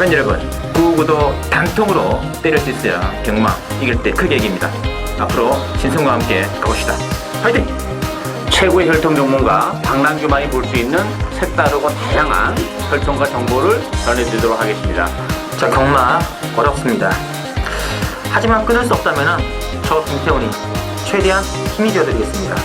팬 여러분, 9구도 단통으로 때릴 수 있어야 경마 이길 때 크게 이깁니다. 앞으로 신성과 함께 가봅시다. 화이팅! 최고의 혈통 전문가 박남규만이 볼 수 있는 색다르고 다양한 혈통과 정보를 전해드리도록 하겠습니다. 자, 경마 어렵습니다. 하지만 끊을 수 없다면 저 김태훈이 최대한 힘이 되어드리겠습니다.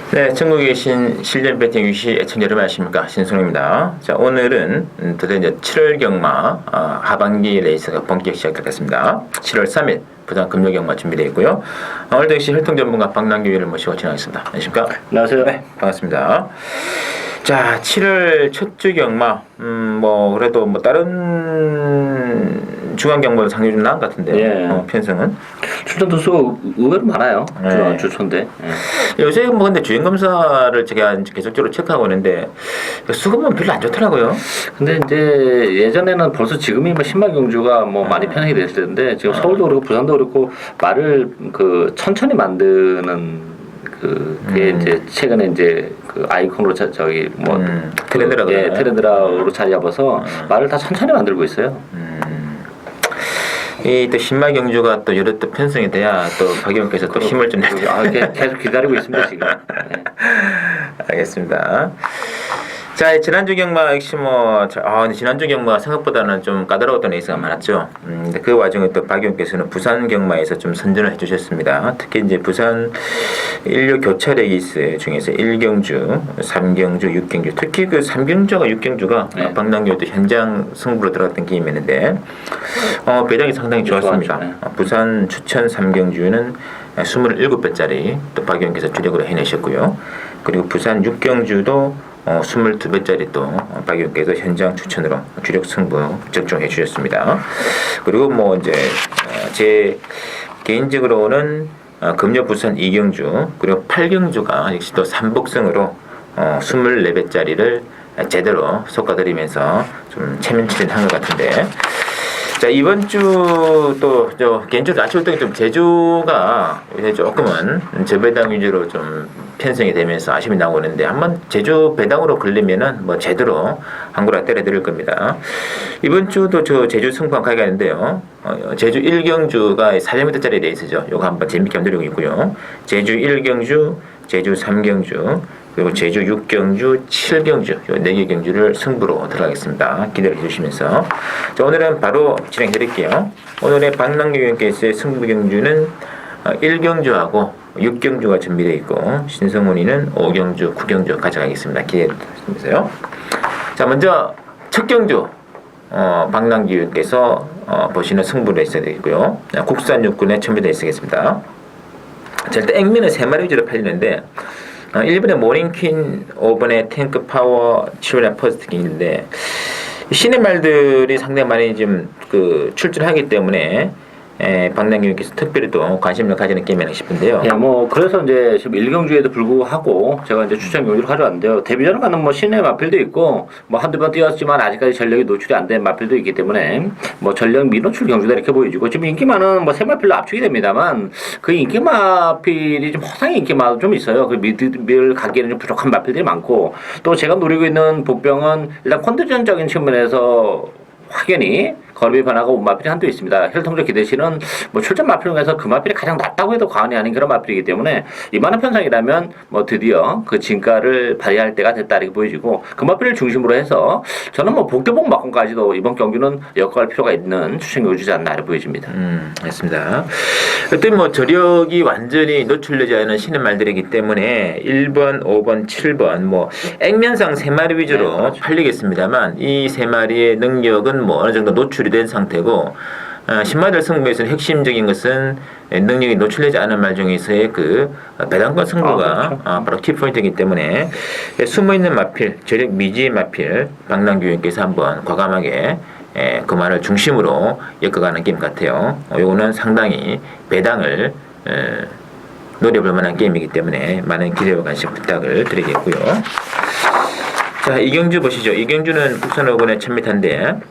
네, 전국에 계신 실전 배팅 유시 애청자 여러분 안녕하십니까, 신승우입니다. 자, 오늘은 드디어 이제 7월 경마 하반기 레이스가 본격 시작하겠습니다. 7월 3일 부산 금요 경마 준비되어 있고요. 오늘도 역시 혈통 전문가 박남규 위원을 모시고 진행하겠습니다. 안녕하십니까? 안녕하세요. 네, 반갑습니다. 자, 7월 첫 주 경마, 그래도 다른 중간 경보는 상당히 좀 나은 것 같은데요. 예. 편성은. 출전 도수가 의외로 많아요. 네. 주초인데. 예. 요새 근데 주행 검사를 제가 계속적으로 체크하고 있는데 수급은 별로 안 좋더라고요. 근데 이제 예전에는 벌써 지금이 신말 경주가 많이 편하게 됐을 텐데 지금 서울도 그렇고 부산도 그렇고 말을 천천히 만드는 그게 이제 최근에 이제 아이콘으로 트렌드라고 예, 트렌드라고 자리 잡아서 말을 다 천천히 만들고 있어요. 이 또 신말 경주가 또 여러 또 편성이 돼야 또 박 의원께서 또 힘을 좀 내죠. 계속 기다리고 있습니다 지금. 네. 알겠습니다. 자, 지난주 경마 역시 근데 지난주 경마가 생각보다는 좀 까다로웠던 레이스가 많았죠. 근데 그 와중에 또 박 의원께서는 부산 경마에서 좀 선전을 해주셨습니다. 특히 이제 부산 인류 교차 레이스 중에서 1경주, 3경주, 6경주, 특히 그 3경주와 6경주가 네. 박남규도 현장 승부로 들어갔던 게임이 있는데 배당이 상당히 좋았습니다. 네. 부산 추천 3경주는 27배짜리 또 박 의원께서 주력으로 해내셨고요. 그리고 부산 6경주도 22배짜리 또 박 의원께서 현장 추천으로 주력 승부 적중해 주셨습니다. 그리고 제 개인적으로는 금요 부산 2경주 그리고 8경주가 역시 또 3복승으로 24배짜리를 제대로 솎아드리면서 좀 체면치른한 것 같은데, 자, 이번 주 또 개인적으로 아쉬울 때는 좀 제주가 요새 조금은 저배당 위주로 좀 편성이 되면서 아쉬움이 나오고 있는데, 한번 제주 배당으로 걸리면은 제대로 한구라 때려드릴 겁니다. 이번 주도 저 제주 승부한 가게 하는데요. 제주 1경주가 400m짜리 레이스죠. 요거 한번 재밌게 만들고 있고요. 제주 1경주, 제주 3경주, 그리고 제주 6경주, 7경주, 요 4개 경주를 승부로 들어가겠습니다. 기대해 주시면서. 자, 오늘은 바로 진행해 드릴게요. 오늘의 박남규 의원께서의 승부 경주는 1경주하고 6경주가 준비되어 있고, 신성훈이는 5경주, 9경주 가져가겠습니다. 기대해 주시면서요. 자, 먼저 첫 경주, 박남규 의원께서 보시는 승부를 있어야 되겠고요. 국산 육군의 첨부되어 있겠습니다. 자, 일단 액면은 3마리 위주로 팔리는데, 1번에 모닝퀸, 5번에 탱크 파워, 7번에 퍼스트킹인데 신의 말들이 상당히 많이 좀 출전하기 때문에 박남규님께서 특별히 또 관심을 가지는 게임이라 싶은데요. 예, 그래서 이제 지금 1경주에도 불구하고 제가 이제 추천 경주를 가져왔는데요. 데뷔전을 가는 신의 마필도 있고, 한두 번 뛰었지만 아직까지 전력이 노출이 안 된 마필도 있기 때문에, 전력 미노출 경주다 이렇게 보여지고, 지금 인기 많은 세 마필로 압축이 됩니다만, 그 인기 마필이 좀 허상의 인기 마도 좀 있어요. 그 미드를 가기에는 좀 부족한 마필들이 많고, 또 제가 노리고 있는 복병은 일단 컨디션적인 측면에서 확연히 거리 변화가 온 마필이 한두 있습니다. 혈통적 기대치는 출전 마필 중에서 그 마필이 가장 낮다고 해도 과언이 아닌 그런 마필이기 때문에 이만한 편성이라면 드디어 그 진가를 발휘할 때가 됐다 이렇게 보여지고, 그 마필을 중심으로 해서 저는 복대복 막공까지도 이번 경기는 엮어갈 필요가 있는 추천 경주지 않나 이렇게 보여집니다. 알겠습니다. 그때 저력이 완전히 노출되지 않은 신의 말들이기 때문에 1번, 5번, 7번 액면상 3마리 위주로 네, 그렇죠. 팔리겠습니다만, 이 3마리의 능력은 어느 정도 노출이 된 상태고, 신마들 승부에서는 핵심적인 것은 능력이 노출되지 않은 말 중에서의 배당권 승부가 그렇죠. 바로 키포인트이기 때문에 숨어있는 마필, 저력 미지의 마필 박남규 의원께서 한번 과감하게 그 말을 중심으로 엮어가는 게임 같아요. 요거는 상당히 배당을 노려볼 만한 게임이기 때문에 많은 기대와 관심 부탁을 드리겠고요. 자, 이경주 보시죠. 이경주는 국산 5번에 1000m인데,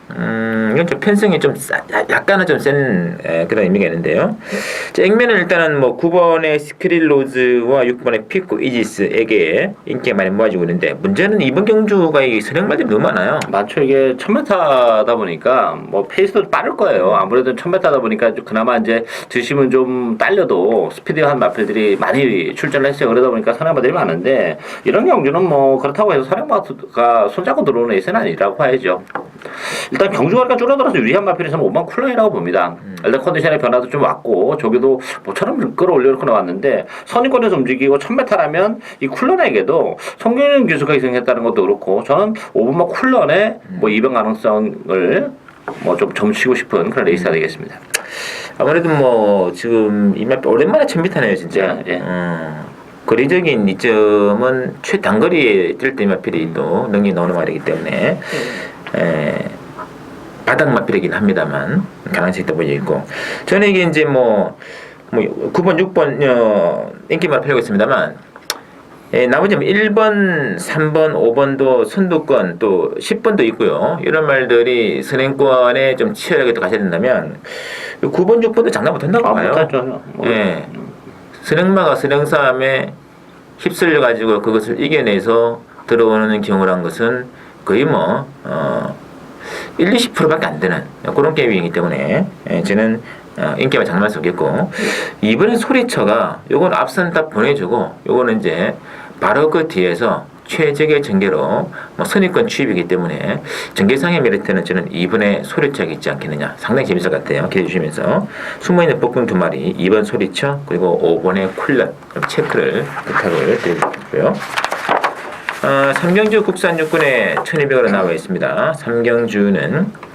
이건 좀 편성이 좀 약간은 좀 센 그런 의미가 있는데요. 자, 액면은 일단은 뭐 9번의 스크릴로즈와 6번의 피코 이지스에게 인기가 많이 모아지고 있는데, 문제는 이번 경주가 이 선행말들이 너무 많아요. 많죠. 이게 1000m다 보니까 뭐 페이스도 빠를 거예요. 아무래도 1000m다 보니까 그나마 이제 드시면 좀 딸려도 스피디한 마필들이 많이 출전을 했어요. 그러다 보니까 선행마들이 많은데 이런 경주는 뭐 그렇다고 해서 선행마가 손잡고 들어오는 레이스는 아니라고 봐야죠. 일단 경주거리가 줄어들어서 유리한 마필이 저는 5번 쿨런이라고 봅니다. 일단 컨디션의 변화도 좀 왔고 저기도 모처럼 끌어올려놓고 나왔는데 선입권에서 움직이고 1000m라면 이 쿨런에게도 성균 교수가 희생했다는 것도 그렇고 저는 5번마 쿨런의 뭐 이변 가능성을 뭐 좀 점치고 싶은 그런 레이스가 되겠습니다. 아무래도 뭐 지금 이 마필 오랜만에 1000m네요, 진짜. 예, 예. 거리적인 이점은 최단거리에 뛸 때 마필이 또 능력이 나오는 말이기 때문에 바닥 마필이긴 합니다만 가능성이 또 보여 있고 저는 이게 이제 뭐 9번, 6번 인기 마필이고 있습니다만 나머지 1번, 3번, 5번도 선두권 또 10번도 있고요. 이런 말들이 선행권에 좀 치열하게 또 가셔야 된다면 9번, 6번도 장난 못한다고 봐요. 못하죠. 예. 선행마가 선행 싸움에 휩쓸려 가지고 그것을 이겨내서 들어오는 경우란 것은 거의 1, 20%밖에 안 되는 그런 게임이기 때문에 저는 인기가 장난할 수 없겠고 이번엔 소리쳐가 요건 앞선 딱 보내주고 요거는 이제 바로 그 뒤에서 최적의 전개로 선입권 취입이기 때문에 전개상의 메리트는 저는 2번에 소리쳐가 있지 않겠느냐 상당히 재밌을 것 같아요. 기대해 주시면서 숨어있는 폭풍 2마리 2번 소리쳐 그리고 5번의 쿨렛 체크를 부탁을 드리고요. 삼경주 국산 육군에 1200으로 나와 있습니다. 삼경주는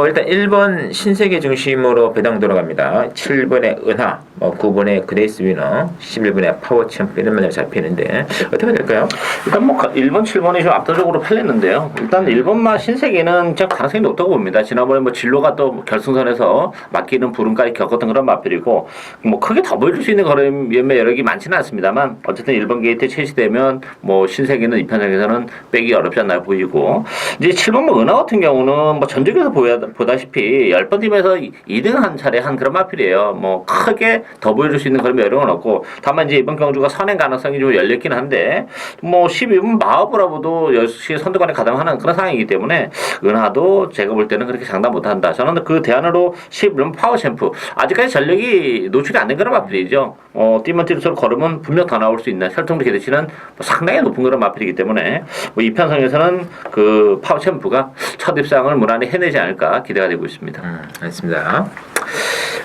일단 1번 신세계 중심으로 배당 돌아갑니다. 7번의 은하, 9번의 그레이스 위너, 11번의 파워 챔프 이런 면에 잡히는데 어떻게 될까요? 일단 뭐 1번, 7번이 좀 압도적으로 팔렸는데요. 일단 1번마 신세계는 제가 가능성이 높다고 봅니다. 지난번에 뭐 진로가 또 결승선에서 맡기는 부름까지 겪었던 그런 마필이고 뭐 크게 더 보여줄 수 있는 그런 여력이 많지는 않습니다만 어쨌든 1번 게이트에 채시되면 뭐 신세계는 이편상에서는 빼기 어렵지 않나 보이고 이제 7번 뭐 은하 같은 경우는 뭐 전적에서 보다시피 10번 팀에서 2등 한 차례 한 그런 마필이에요. 뭐 크게 더 보여줄 수 있는 그런 여력은 없고 다만 이제 이번 경주가 선행 가능성이 좀 열렸긴 한데 뭐 12번 마하브라보도 역시 선두권에 가담하는 그런 상황이기 때문에 은하도 제가 볼 때는 그렇게 장담 못한다. 저는 그 대안으로 11번 파워 챔프 아직까지 전력이 노출이 안 된 그런 마필이죠. 뛰면 뛸수록 걸으면 분명 더 나올 수 있는 혈통도 기대치는 상당히 높은 그런 마필이기 때문에 뭐 이편성에서는 그 파워 챔프가 첫 입상을 무난히 해내지 않을까 기대가 되고 있습니다. 알겠습니다.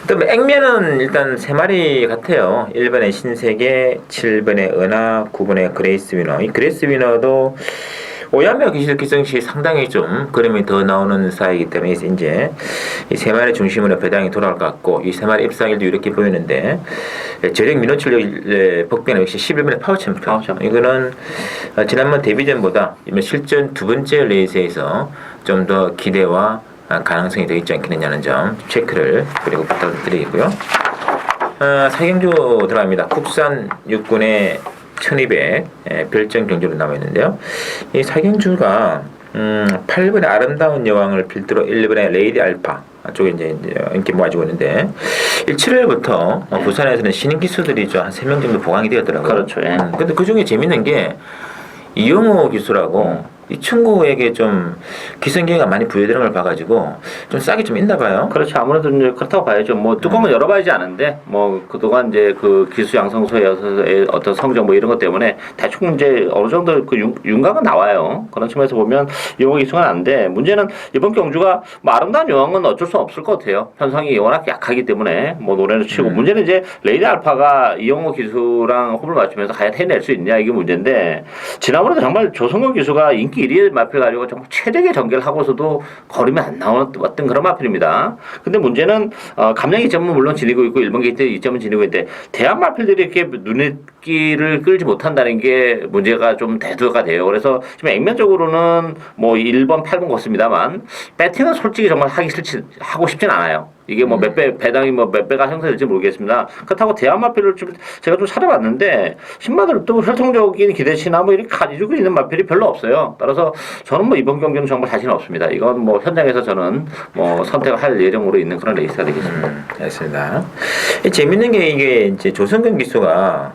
또 액면은 일단 3마리 같아요. 1번의 신세계, 7번의 은하, 9번의 그레이스 위너. 이 그레이스 위너도 오야메 기성시 상당히 좀 그림이 더 나오는 사이이기 때문에 이제 이 3마리 중심으로 배당이 돌아올 것 같고 이 3마리 입상일도 이렇게 보이는데 저력 민원 출력 복변은 역시 11번의 파워 챔프. 이거는 지난번 데뷔전보다 실전 두 번째 레이스에서 좀 더 기대와 가능성이 더 있지 않겠느냐는 점 체크를 그리고 부탁드리고요. 사경주 들어갑니다. 국산 육군의 1200 별정 경주로 나와 있는데요. 이 사경주가 8번의 아름다운 여왕을 필두로 1번의 레이디 알파 쪽에 이제 인기 모아지고 있는데 7월부터 부산에서는 신인 기수들이 한 3명 정도 보강이 되었더라고요. 그렇죠. 예. 근데 그 중에 재밌는 게 이영호 기수라고 이 친구에게 좀 기성기가 많이 부여되는 걸 봐가지고 좀 싹이 좀 있나 봐요. 그렇죠. 아무래도 이제 그렇다고 봐야죠. 뭐 뚜껑은 열어봐야지 아는데 뭐 그동안 이제 그 기수 양성소의 어떤 성적 뭐 이런 것 때문에 대충 이제 어느 정도 그 윤곽은 나와요. 그런 측면에서 보면 이용호 기수가 나는데 문제는 이번 경주가 뭐 아름다운 여왕은 어쩔 수 없을 것 같아요. 편성이 워낙 약하기 때문에 뭐 노래를 치고 문제는 이제 레이디 알파가 이용호 기수랑 호흡을 맞추면서 과연 해낼 수 있냐 이게 문제인데 지난번에도 정말 조성현 기수가 인기 1위에 마필 가지고 정말 최적의 전개를 하고서도 걸음이 안 나왔던 그런 마필입니다. 근데 문제는 감량 2점은 물론 지니고 있고 1번 게이트 2점은 지니고 있는데 대한 마필들이 이렇게 눈에 끼를 끌지 못한다는 게 문제가 좀 대두가 돼요. 그래서 지금 액면적으로는 뭐 1번, 8번 걷습니다만 배팅은 솔직히 정말 하고 싶진 않아요. 이게 뭐 몇 배, 배당이 뭐 몇 배가 형성될지 모르겠습니다. 그렇다고 대한마필을 좀 제가 좀 찾아봤는데, 신마들 또 혈통적인 기대치나 뭐 이렇게 가지고 있는 마필이 별로 없어요. 따라서 저는 뭐 이번 경기는 정말 자신 없습니다. 이건 뭐 현장에서 저는 뭐 선택할 예정으로 있는 그런 레이스가 되겠습니다. 알겠습니다. 재밌는 게 이게 이제 조성근 기수가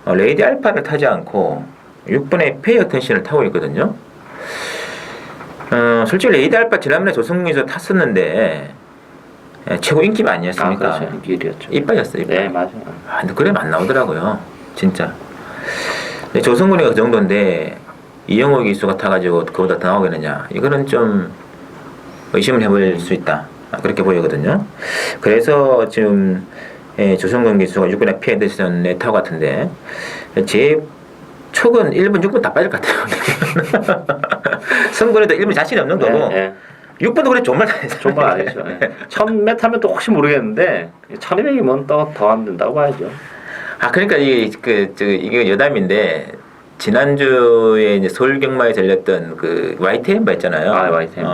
레이디 알파를 타지 않고 6번의 페이어 텐션을 타고 있거든요. 솔직히 레이디 알파 지난번에 조성근에서 탔었는데 최고 인기가 아니었습니까? 그렇죠. 인기 1위였죠. 이빠졌어요. 이빠. 네, 맞아요. 근데 그래 안 나오더라고요. 진짜. 근데 조성근이가 그 정도인데 이영호 기수가 타가지고 그보다 더 나오겠느냐? 이거는 좀 의심을 해볼 수 있다. 그렇게 보이거든요. 그래서 지금 조성근 기수가 6번에 페이어 텐션에 타고 같은데 제 촉은 1번, 6번 다 빠질 것 같아요. 승부에도 1번 자신이 없는 거고 네, 6번도 그래 정말 잘했어요. 정말 아니죠. 1000m 하면 또 혹시 모르겠는데 1200이면 또 더 안 된다고 봐야죠. 그러니까 이게 여담인데 지난주에 이제 서울 경마에 열렸던 그 YTM 있잖아요. YTM.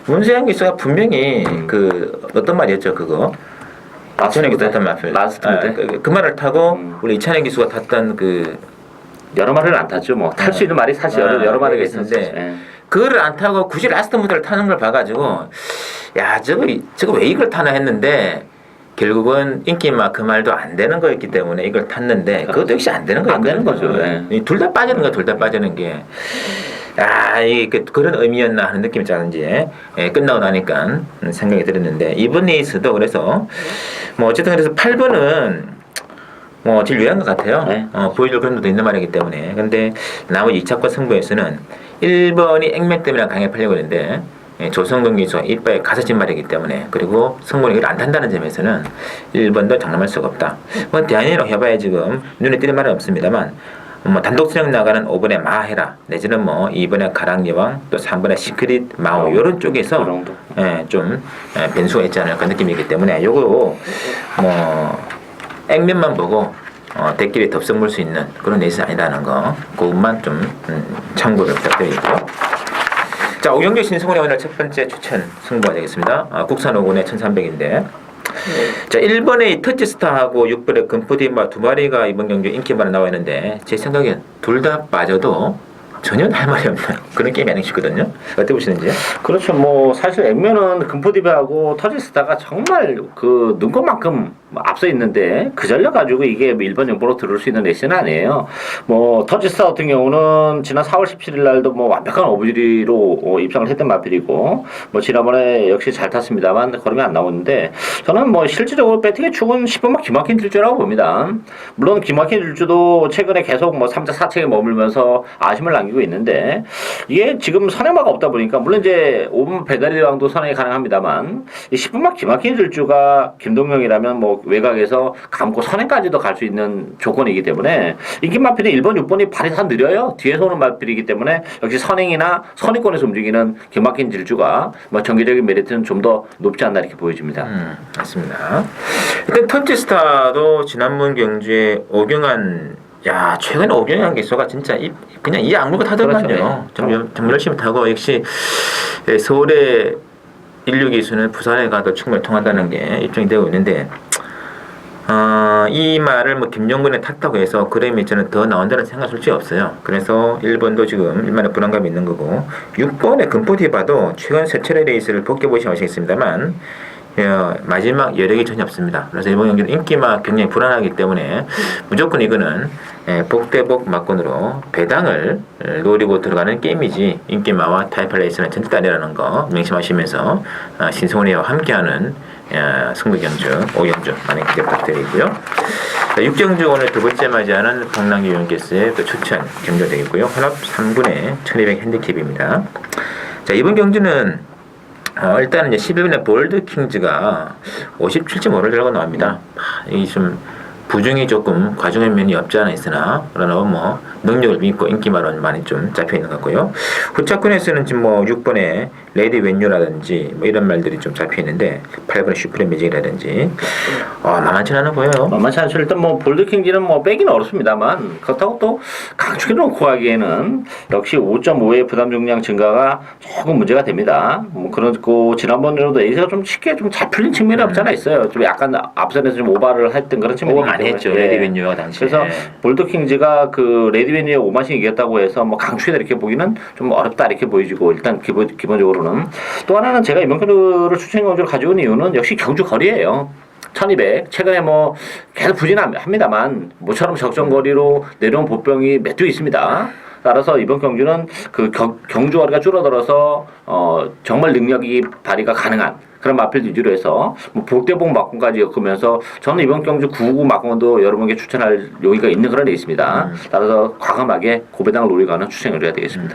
문세영 기수가 분명히 그 어떤 말이었죠 그거. 이찬영 기수가 탔던 말. 라스트 무대. 그 말을 타고 우리 이찬영 기수가 탔던 그 여러 마리를 안 탔죠. 뭐 탈 수 있는 말이 사실 여러 마리가 있었는데 그거를 안 타고 굳이 라스트 무대를 타는 걸 봐가지고 야 저거 왜 이걸 타나 했는데 결국은 인기마 그 말도 안 되는 거였기 때문에 이걸 탔는데 그것도 역시 안 되는 거예요. 안 되는 거죠. 둘 다 빠지는 거야. 둘 다 빠지는 게. 이게 그런 의미였나 하는 느낌이 짜는지 끝나고 나니까 생각이 들었는데 이번 레이스도 그래서 뭐 어쨌든 그래서 8번은 뭐 제일 유리한 것 같아요. 네. 보여줄 그런 것도 있는 말이기 때문에. 근데 나머지 2차권 승부에서는 1번이 액면 때문에 강하게 팔려고 했는데 조성근 기수가 이빠에 가서 진 말이기 때문에 그리고 승부는 이걸 안 탄다는 점에서는 1번도 장담할 수가 없다. 뭐 대안이라고 해봐야 지금 눈에 띄는 말은 없습니다만 뭐 단독 수령 나가는 5번의 마헤라 내지는 뭐 2번의 가랑여왕 또 3번의 시크릿 마오 이런 쪽에서 좀 변수가 있지 않을까 느낌이기 때문에 요거 뭐 액면만 보고 대끼리 덥석 물 수 있는 그런 레이스 아니다는 거 그것만 좀 참고를 부탁드리고요. 자, 오경규 신승훈의 오늘 첫 번째 추천 승부가 되겠습니다. 국산 5군의 1300인데 자 1번의 터치스타하고 6번의 금포디마 두 마리가 이번 경기 인기만 나와 있는데 제 생각엔 둘 다 빠져도 전혀 할 말이 없는 그런 게임이 아닌가 싶거든요. 어떻게 보시는지요? 그렇죠. 뭐 사실 액면은 금포디베하고 터지스타가 정말 그 눈꽃만큼 앞서 있는데 그 전력 가지고 이게 일본 정보로 들을 수 있는 레이스는 아니에요. 뭐 터지스타 같은 경우는 지난 4월 17일 날도 뭐 완벽한 오브리로 입상을 했던 마필이고 뭐 지난번에 역시 잘 탔습니다만 걸음이 안 나오는데 저는 뭐 실질적으로 배팅의 축은 10번만 기막힌 질주라고 봅니다. 물론 기막힌 질주도 최근에 계속 뭐 3차 4책에 머물면서 아쉬움을 남기고 있는데 이게 지금 선행마가 없다 보니까 물론 이제 5번 배달이랑도 선행이 가능합니다만 이 10번만 기막힌 질주가 김동명이라면 뭐 외곽에서 감고 선행까지도 갈 수 있는 조건이기 때문에 인기 마필은 1번, 6번이 발이 다 느려요. 뒤에서 오는 마필이기 때문에 역시 선행이나 선의권에서 움직이는 기막힌 질주가 뭐 정기적인 메리트는 좀 더 높지 않나 이렇게 보여집니다. 맞습니다. 일단 터치스타도 지난번 경주에 오경환 최근에 오경환 기수가 진짜 그냥 이 악물고 타더만요. 그렇죠. 좀 열심히 타고 역시 서울의 인류 기수는 부산에 가도 충분히 통한다는 게 입증이 되고 있는데 이 말을 뭐 김용근에 탔다고 해서 그램이 저는 더 나온다는 생각 솔직히 없어요. 그래서 1번도 지금 일만의 불안감이 있는 거고 6번의 금포디바도 최근 세 차례 레이스를 복귀해보시면 아시겠습니다만 마지막 여력이 전혀 없습니다. 그래서 이번 경기는 인기마 굉장히 불안하기 때문에 무조건 이거는 복대복 막건으로 배당을 노리고 들어가는 게임이지 인기마와 타이팔 레이스는 전혀 아니라는 거 명심하시면서 신승훈이와 함께하는 승부 경주 5경주 많은 기대 부탁드리고요. 6경주 오늘 두 번째 맞이하는 강남기 위원께서의 또 추천 경주 되겠고요. 혼합 3군의 1200 핸디캡입니다. 자, 이번 경주는 일단은 이제 11번의 볼드 킹즈가 57.5를 들고 나옵니다. 이 좀 부중이 조금 과중한 면이 없지 않아 있으나 그러나 뭐 능력을 믿고 인기만은 많이 좀 잡혀 있는 것 같고요. 후차권에서는 지금 뭐 6번에 레디 웬유라든지 뭐 이런 말들이 좀 잡혀 있는데 8번에 슈프림 매직이라든지 만만치 않아 보여요. 만만치 않죠. 일단 뭐 볼드킹지는 뭐 빼기는 어렵습니다만 그렇다고 또 강축해 놓고 하기에는 역시 5.5의 부담 중량 증가가 조금 문제가 됩니다. 뭐 그렇고 지난번에도 에이스가 좀 쉽게 좀 잘 풀린 측면이 없지 않아 있어요. 좀 약간 앞선에서 좀 오바를 했던 그런 측면이 오버 많이 했죠. 레디 웬유가 당시에. 그래서 볼드킹즈가 그 레디웨니의 5만씩 이겼다고 해서 뭐 강추해다 이렇게 보기는 좀 어렵다 이렇게 보여지고 일단 기본적으로는 또 하나는 제가 이번 경주를 추천 경주를 가져온 이유는 역시 경주 거리예요. 1200 최근에 뭐 계속 부진합니다만 모처럼 적정 거리로 내려온 보병이 몇 두 있습니다. 따라서 이번 경주는 그 경주 거리가 줄어들어서 정말 능력이 발휘가 가능한 그런 마필 위주로 해서 뭐 복대봉 막공까지 엮으면서 저는 이번 경주 999 막공도 여러분께 추천할 용의가 있는 그런 데 있습니다. 따라서 과감하게 고배당을 노리가는 추천을 해야 되겠습니다.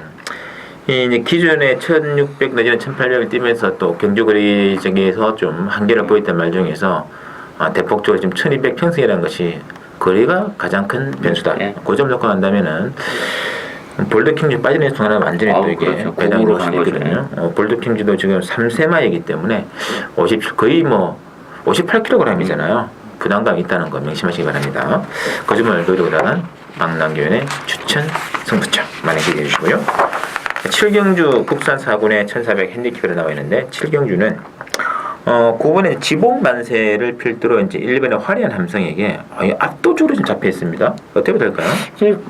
이제 기존에 1600 내지는 1800을 뛰면서 또 경주거리 쪽에서 좀 한계를 보였던 말 중에서 대폭적으로 지금 1200 평승이라는 것이 거리가 가장 큰 변수다. 네. 그 점 놓고 한다면은 볼드킹즈 빠지는 순간은 완전히 또 이게 그렇죠. 배당이 공으로 올 수 가는 있거든요. 볼드킹즈도 지금 3세마이기 때문에 거의 뭐 58kg이잖아요. 부담감이 있다는 거 명심하시기 바랍니다. 그 점을 노려보다는 박남규의 추천 승부처 많이 기대해 주시고요. 7경주 국산 4군의 1400 핸디캡으로 나와 있는데 7경주는 9번에 지봉 만세를 필두로 이제 1번의 화려한 함성에게 압도적으로 좀 잡혀 있습니다. 어떻게 될까요?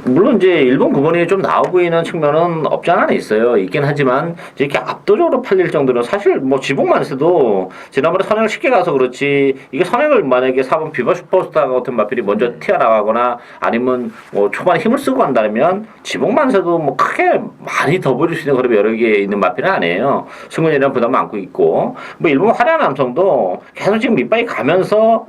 물론 이제 일본 9번이 좀 나와 보이는 측면은 없지 않아 있어요. 있긴 하지만 이렇게 압도적으로 팔릴 정도는 사실 뭐 지봉 만세도 지난번에 선행을 쉽게 가서 그렇지 이게 선행을 만약에 4번 비바 슈퍼스타 같은 마필이 먼저 튀어나가거나 아니면 뭐 초반에 힘을 쓰고 한다면 지봉 만세도 뭐 크게 많이 더 보여줄 수 있는 그런 여러 개 있는 마필은 아니에요. 승훈이라는 부담을 안고 있고 뭐 일본 화려한 남성도 계속 지금 밑바닥 가면서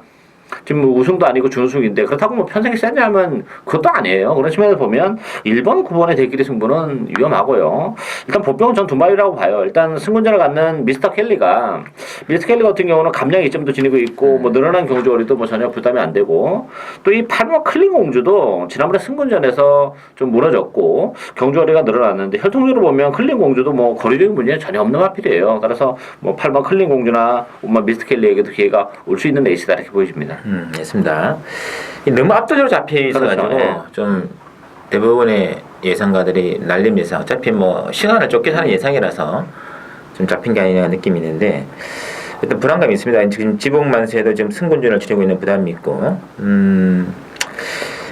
지금 뭐 우승도 아니고 준우승인데 그렇다고 뭐 편성이 세냐면 그것도 아니에요. 그런 측면에서 보면 1번, 9번의 대끼리 승부는 위험하고요. 일단 보병은 전 두 마리라고 봐요. 일단 승군전을 갖는 미스터 켈리 같은 경우는 감량 2점도 지니고 있고 뭐 늘어난 경주거리도 뭐 전혀 부담이 안 되고 또 이 8번 클린 공주도 지난번에 승군전에서 좀 무너졌고 경주거리가 늘어났는데 혈통적으로 보면 클린 공주도 뭐 거리적인 문제는 전혀 없는 마필이에요. 따라서 뭐 8번 클린 공주나 미스터 켈리에게도 기회가 올 수 있는 레이스다 이렇게 보여집니다. 있습니다. 너무 압도적으로 잡혀 있어가지고 그렇죠. 예. 좀 대부분의 예상가들이 날림 예상, 어차피 뭐 시간을 쫓겨 사는 예상이라서 좀 잡힌 게 아니냐 느낌이 있는데 일단 불안감이 있습니다. 지금 지봉만세도 지금 승군전을 치르고 있는 부담이 있고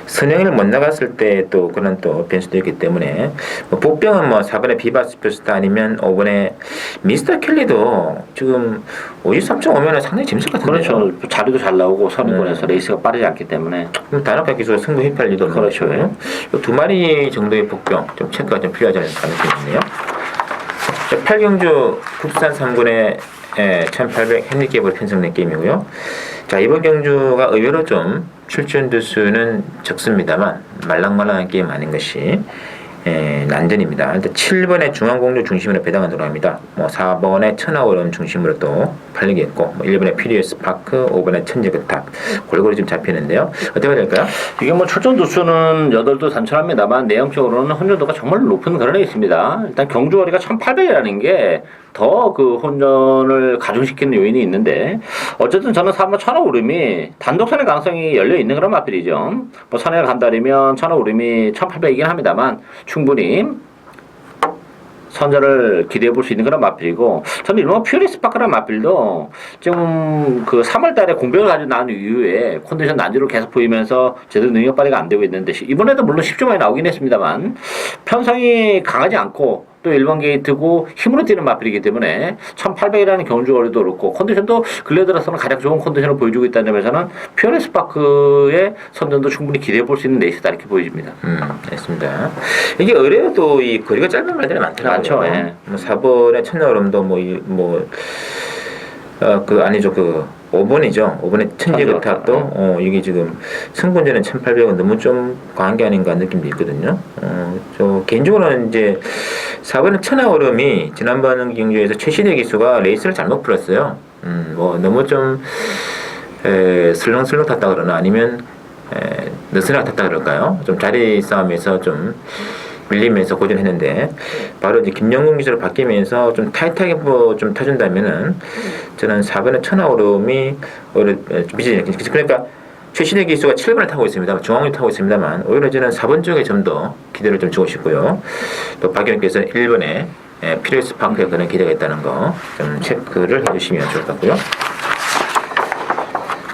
선행을 못 나갔을 때 또 그런 또 변수도 있기 때문에 뭐 복병은 뭐 4번에 비바스표스타 아니면 5번에 미스터 켈리도 지금 53.5면은 상당히 재밌을 것 같은데요. 그렇죠. 자리도 잘 나오고 선행권에서 레이스가 빠르지 않기 때문에 단호박 기술 승부 휘팔 리도 그렇죠. 두 마리 정도의 복병 좀 체크가 좀 필요하지 않을 가능성이 있네요. 8경주 국산 3군의 1800 핸디캡으로 편성된 게임이고요. 자, 이번 경주가 의외로 좀 출전 두수는 적습니다만 말랑말랑한 게임 아닌 것이 난전입니다. 일단 7번의 중앙공주 중심으로 배당을 들어갑니다. 뭐 4번의 천하오름 중심으로 또 팔리겠고, 뭐 1번의 피리어스 파크, 5번의 천재그탑 골고루 좀 잡히는데요. 어떻게 될까요? 이게 뭐 출전 두수는 8도 단촐합니다만 내용적으로는 혼전도가 정말 높은 그런 게 있습니다. 일단 경주거리가 1800이라는 게 더 그 혼전을 가중시키는 요인이 있는데 어쨌든 저는 3번 천하오름이 단독 선행 가능성이 열려 있는 그런 마필이죠. 뭐 선행을 간다면 천하오름이 1800이긴 합니다만 충분히 선전을 기대해 볼 수 있는 그런 마필이고 저는 일본 퓨리스 파크라는 마필도 지금 그 3월 달에 공백을 가지고 나온 이후에 컨디션 난조를 계속 보이면서 제대로 능력 발휘가 안 되고 있는데 이번에도 물론 10조 많이 나오긴 했습니다만 편성이 강하지 않고 또 1번 게이트고 힘으로 뛰는 마필이기 때문에 1800이라는 경주거리도 그렇고 컨디션도 근래 들어서는 가장 좋은 컨디션을 보여주고 있다는 점에서는 퓨어레스 파크의 선전도 충분히 기대해 볼 수 있는 레이스다 이렇게 보여집니다. 알겠습니다. 이게 의뢰도 이 거리가 짧은 말들이 많더라고요. 많죠. 예. 뭐 4번의 천하오름도 아니죠. 그 5번이죠. 5번의 천재그탑도 이게 지금 승군전은 1800은 너무 좀 과한 게 아닌가 느낌도 있거든요. 저 개인적으로는 이제 4번의 천하오름이 지난번 경주에서 최시대 기수가 레이스를 잘못 풀었어요. 뭐 너무 좀 슬렁슬렁 탔다 그러나 아니면 느슨하게 탔다 그럴까요? 좀 자리 싸움에서 좀 밀리면서 고전했는데 바로 이제 김영웅 기수로 바뀌면서 좀 타이트하게 좀 타준다면은 저는 4번의 천하오름이 오히려 미치지 그러니까 최신의 기수가 7번을 타고 있습니다. 중앙을 타고 있습니다만 오히려 저는 4번 쪽에 좀 더 기대를 좀 주고 싶고요. 또 박영께서 1번에 피레스 파크에 그런 기대가 있다는 거 좀 체크를 해주시면 좋을 것 같고요.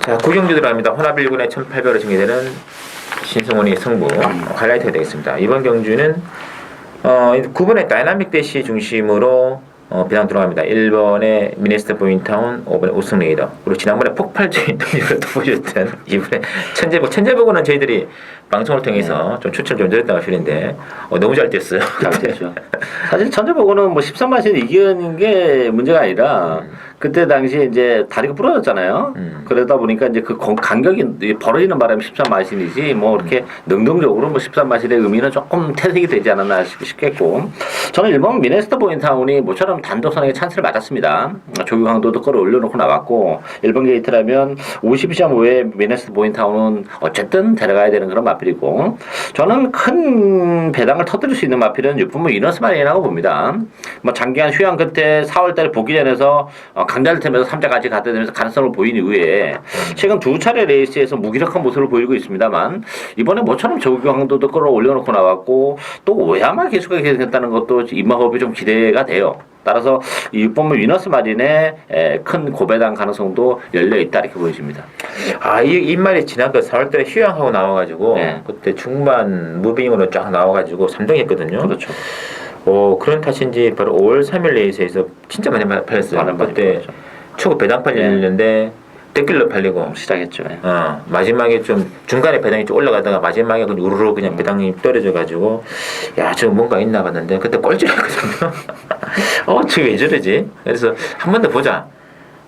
자, 구경주 들어갑니다. 혼합 1군에 1800으로 정리되는 신성원의 승부 하이라이트가 되겠습니다. 이번 경주는 9번의 다이나믹 대시 중심으로 배당 들어갑니다. 1번에 미네스터 보인타운, 5번에 우승 레이더. 그리고 지난번에 폭발적인 동력을 또 보여줬던 이번에 천재보고는 저희들이 방송을 통해서 좀 추천을 좀 드렸다고 하시는데 너무 잘 뛰었어요. 잘 뛰었죠. 사실 천재보고는 뭐 13마신 이기는 게 문제가 아니라 그때 당시에 이제 다리가 부러졌잖아요. 그러다 보니까 이제 그 간격이 벌어지는 바람에 13마신이지 뭐 이렇게 능동적으로 뭐 13마신의 의미는 조금 퇴색이 되지 않았나 싶겠고 저는 일본 미네스터 보인타운이 모처럼 단독 선행에 찬스를 맞았습니다. 조규 강도도 끌어올려놓고 나왔고 1번 게이트라면 52.5의 미네스터 보인타운은 어쨌든 데려가야 되는 그런 마필이고 저는 큰 배당을 터뜨릴 수 있는 마필은 6분무 이너스 마린이라고 봅니다. 뭐 장기간 휴양 끝에 4월달에 복귀전에서 강자를 타면서 3자까지 가다 되면서 가능성을 보인 이후에 최근 두 차례 레이스에서 무기력한 모습을 보이고 있습니다만 이번에 모처럼 조규 강도도 끌어올려놓고 나왔고 또 오야마 기수가 계속했다는 것도 입마호흡이 좀 기대가 돼요. 따라서 이 6번무 위너스 마린의 큰 고배당 가능성도 열려있다 이렇게 보여집니다. 이 말이 지난 그 4월달에 휴양하고 나와가지고 그때 중반 무빙으로 쫙 나와가지고 3등했거든요. 그렇죠. 그런 탓인지 바로 5월 3일 레이스에서 진짜 많이 팔렸어요. 그때 초고 배당 팔렸는데 떼길로 팔리고 시작했죠. 마지막에 좀 중간에 배당이 좀 올라가다가 마지막에 그냥 우르르 그냥 배당이 떨어져가지고 저 뭔가 있나 봤는데 그때 꼴찌했거든요. 저 왜 저러지? 그래서 한 번 더 보자.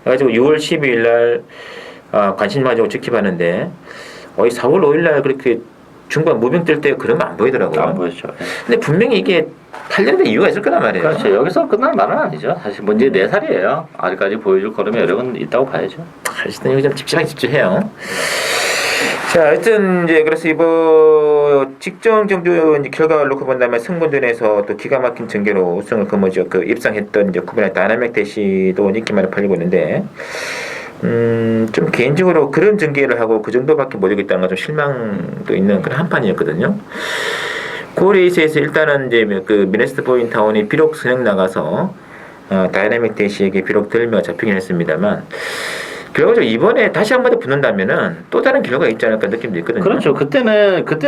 그래가지고 6월 12일 날 관심 가지고 지켜봤는데 4월 5일 날 그렇게 중간 무빙 뜰 때 그러면 안 보이더라고요. 안 보였죠. 근데 분명히 이게 팔려는 이유가 있을 거란 말이에요. 그렇죠. 여기서 끝날 말은 아니죠. 사실 문제 4살이에요. 아직까지 보여줄 걸음이 여러 건 있다고 봐야죠. 일단 여기 좀 집중하게 집중해요. 자, 하여튼 이제 그래서 이번 직전 정도 이제 결과를 놓고 본다면 승군전에서 또 기가 막힌 전개로 우승을 거머쥐어 입상했던 이제 9번의 다이나믹 대시도 인기만을 팔리고 있는데. 좀 개인적으로 그런 전개를 하고 그 정도밖에 못 이겼다는 건 좀 실망도 있는 그런 한판이었거든요. 그 레이스에서 일단은 이제 그 미네스터 보인타운이 비록 선행 나가서 다이나믹 대시에게 비록 들며 잡히긴 했습니다만 결과적으로 이번에 다시 한 번 더 붙는다면은 또 다른 결과가 있지 않을까 느낌도 있거든요. 그렇죠. 그때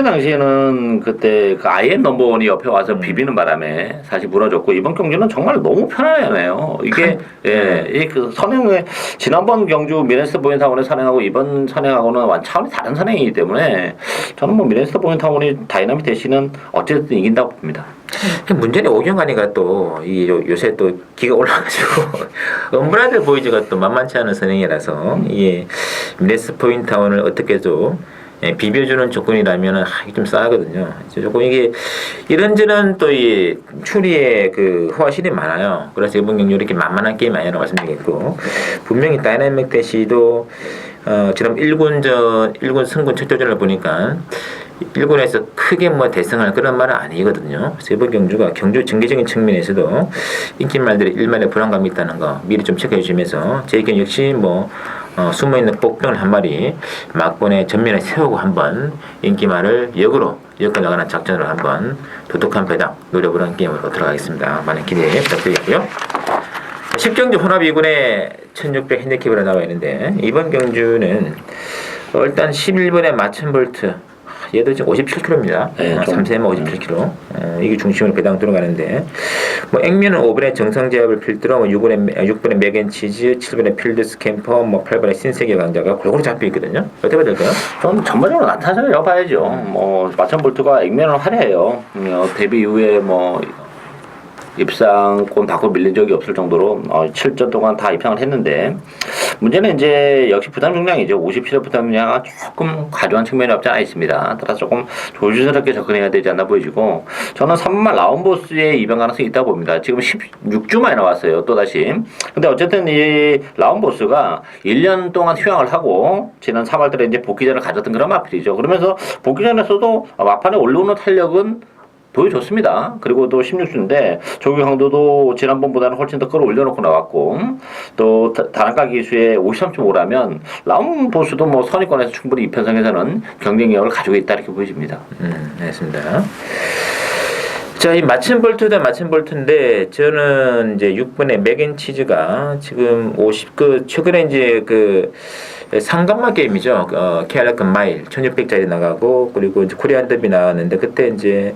당시에는 그때 그 IM 넘버원이 옆에 와서 비비는 바람에 사실 무너졌고 이번 경주는 정말 너무 편안해요. 이게 그 선행에 지난번 경주 미네스터 보인타운에 선행하고 이번 선행하고는 차원이 다른 선행이기 때문에 저는 뭐 미네스터 보인타운이 다이나믹 대시는 어쨌든 이긴다고 봅니다. 문제는 오경환이가 또 요새 또 기가 올라가지고 엄브라드 보이즈가 또 만만치 않은 선행이라서 이게 미네스 포인타운을 어떻게 좀 비벼주는 조건이라면은 좀 싸거든요. 조금 이게 이런저런 또 이 추리의 그 호화실이 많아요. 그래서 이번 경기 이렇게 만만한 게임 아니라고 말씀드리겠고 분명히 다이나믹 대시도 지금 1군 승군 첫조전을 보니까 1군에서 크게 뭐 대승할 그런 말은 아니거든요. 그래서 이번 경주가 경주 전개적인 측면에서도 인기말들이 일말의 불안감이 있다는 거 미리 좀 체크해 주시면서 제 의견 역시 숨어있는 복병을 한 마리 막번에 전면에 세우고 한번 인기말을 역으로 엮어 나가는 작전으로 한번 독특한 배당 노려보는 게임으로 들어가겠습니다. 많은 기대 부탁드리고요. 10경주 혼합 2군에 1600 핸디캡으로 나와 있는데 이번 경주는 일단 11번에 마천볼트 얘도 지금 57kg입니다. 3세마 57kg. 이게 중심으로 배당 들어가는데, 액면은 5번에 정상제압을 필두로, 6번에 맥앤치즈, 7번에 필드 스캠퍼, 8번에 신세계 강자가 골고루 잡혀 있거든요. 어떻게 봐야 될까요? 좀 전반적으로 나타나서 봐야죠. 마천볼트가 액면은 화려해요. 데뷔 이후에 입상권 밖으로 밀린 적이 없을 정도로 7전 동안 다 입상을 했는데 문제는 이제 역시 부담 중량이죠. 57회 부담 중량은 조금 과도한 측면이 없지 않아 있습니다. 따라서 조금 조심스럽게 접근해야 되지 않나 보이지고 저는 3번 라운보스의 입양 가능성이 있다고 봅니다. 지금 16주 만에 나왔어요. 또다시. 근데 어쨌든 이 라운보스가 1년 동안 휴양을 하고 지난 3월달에 이제 복귀전을 가졌던 그런 마필이죠. 그러면서 복귀전에서도 막판에 올라오는 탄력은 보여줬습니다. 그리고 또 16주인데 조규 강도도 지난번보다는 훨씬 더 끌어올려놓고 나왔고 또 다나카 기수의 53.5라면 라운 보스도 뭐 선의권에서 충분히 이편성에서는 경쟁력을 가지고 있다 이렇게 보여집니다. 알겠습니다. 자, 이 맞춤 볼트다 맞춤 볼트인데 저는 이제 6번의 맥앤치즈가 지금 최근에 이제 그 상간마 게임이죠. 케알라큰 마일 1600짜리 나가고 그리고 이제 코리안 더비 나왔는데 그때 이제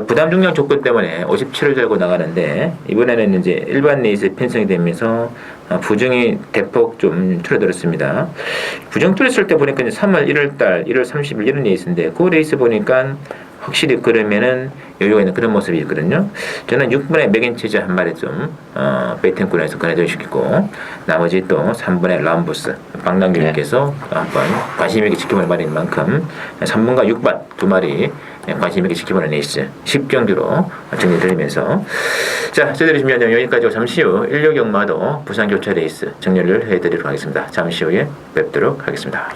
부담 중량 조건 때문에 57을 달고 나가는데 이번에는 이제 일반 레이스에 편성이 되면서 부정이 대폭 좀 줄어들었습니다. 부정 줄였을 때 보니까 이제 3월 1월 30일 이런 레이스인데 그 레이스 보니까 확실히 그러면은 여유가 있는 그런 모습이 있거든요. 저는 6번의 맥앤치즈 한 마리 좀 베이팅권에서 권해드리고 싶고 나머지 또 3번의 라운보스 박남규님께서 한번 관심 있게 지켜볼 말인 만큼 3번과 6번 두 마리 관심 있게 지켜보는 레이스 10경기로 정리드리면서 자, 저희들이 준비한 내용 여기까지고 잠시 후 16경마도 부산교차 레이스 정리를 해드리도록 하겠습니다. 잠시 후에 뵙도록 하겠습니다.